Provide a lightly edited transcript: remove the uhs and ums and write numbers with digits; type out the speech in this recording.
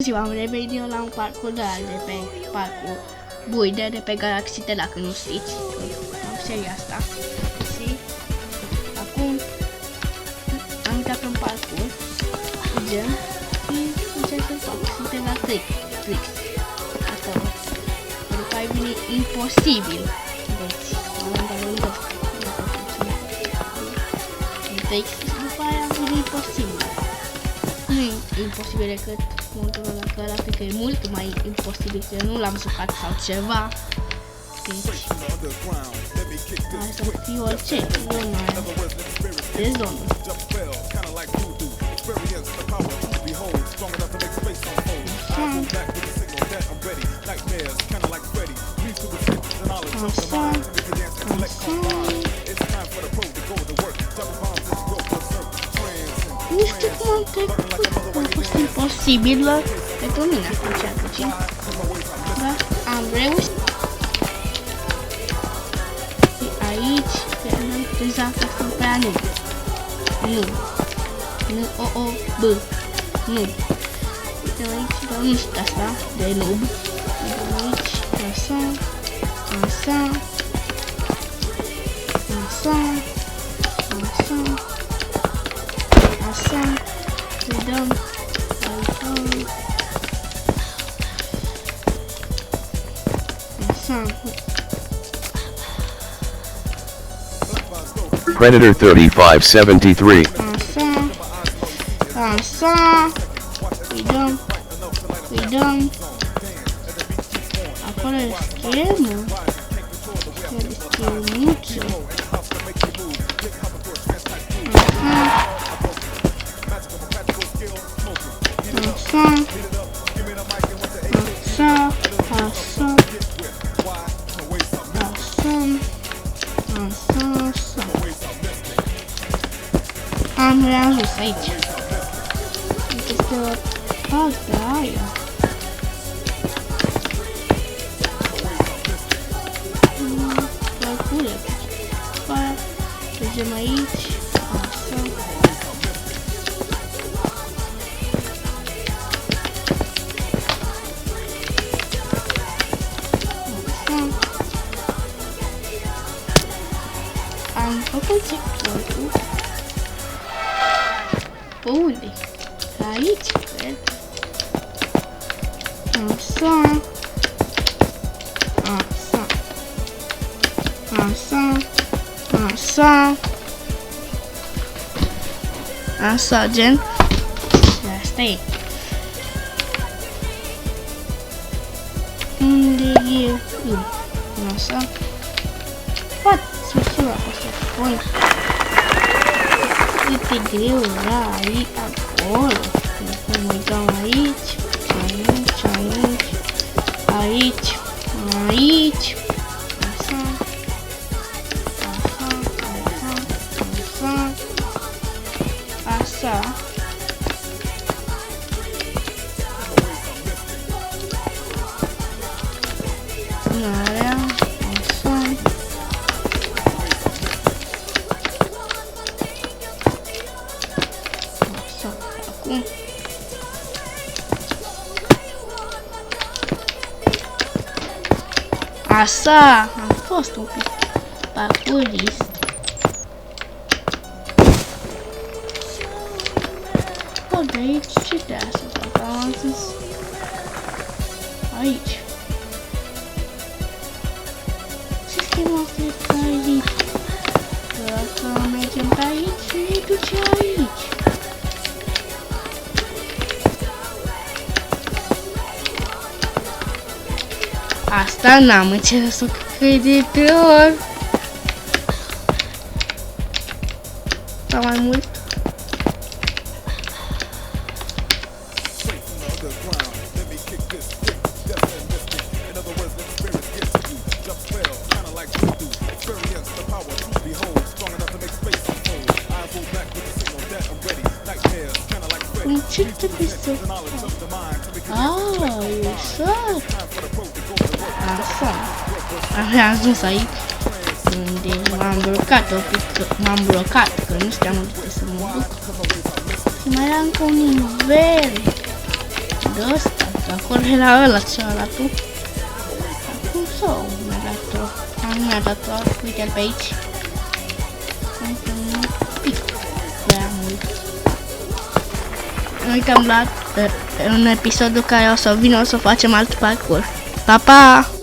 Ziua, am revenit la un parcurs real de pe parcul Buide de pe Galaxy, dacă nu știți. Am seria asta. Și acum am intrat în parcurs, gen, și încerc să fac. Suntem la Trix. Acolo. Pentru că ai venit imposibil. Deci, am dat lângă. Trix și după aia am venit imposibil. Nu e imposibil decât modul ăla, cred că e mult mai imposibil, că nu l-am jucat sau ceva. Deci, hai să fiu orice, zona aia. E zonă. Nu știu cum am trecut, a fost imposibil pentru mine atunci. Da, am reușit. Și aici, deja sunt pe a nu. B. Nu. Uite aici, dar nu știu asta, de noob. Uite aici, așa. Să dăm aici. Predator 3573. Așa. Îi dăm. Acolo e schemă. E schemuță. Așa. Am reajuns aici. Este partea aia. Parcule. Trecem aici. Așa. Am făcut checkpoint-ul. Pe unde? Aici, cred. Așa, gen. Asta e. Unde e? Așa. Poate să fiu acolo. Cât de greu era aici, acolo. Să mă uităm aici. Așa. Narea. Așa. Acum. Așa, am fost un pic parcurist. De aici, ce trebuie să fac? Am zis aici. Ce schema asta e pe aici? Dacă mergem pe aici, ne duce aici. Asta n-am încercat să crede pe ori. Sau mai mult. Ce trebuie să fac? Exact. Așa. Am ajuns aici. Unde m-am blocat, că nu știam unde să mă duc. Și mai era încă un nivel. de ăsta, de acolo era ăla cealaltă. Acum sau mi-a dat-o? Nu mi-a dat-o, uite-l pe aici. Un pic prea mult. Ne uităm la în episodul care o să vină, o să facem alt parcurs. Pa, pa!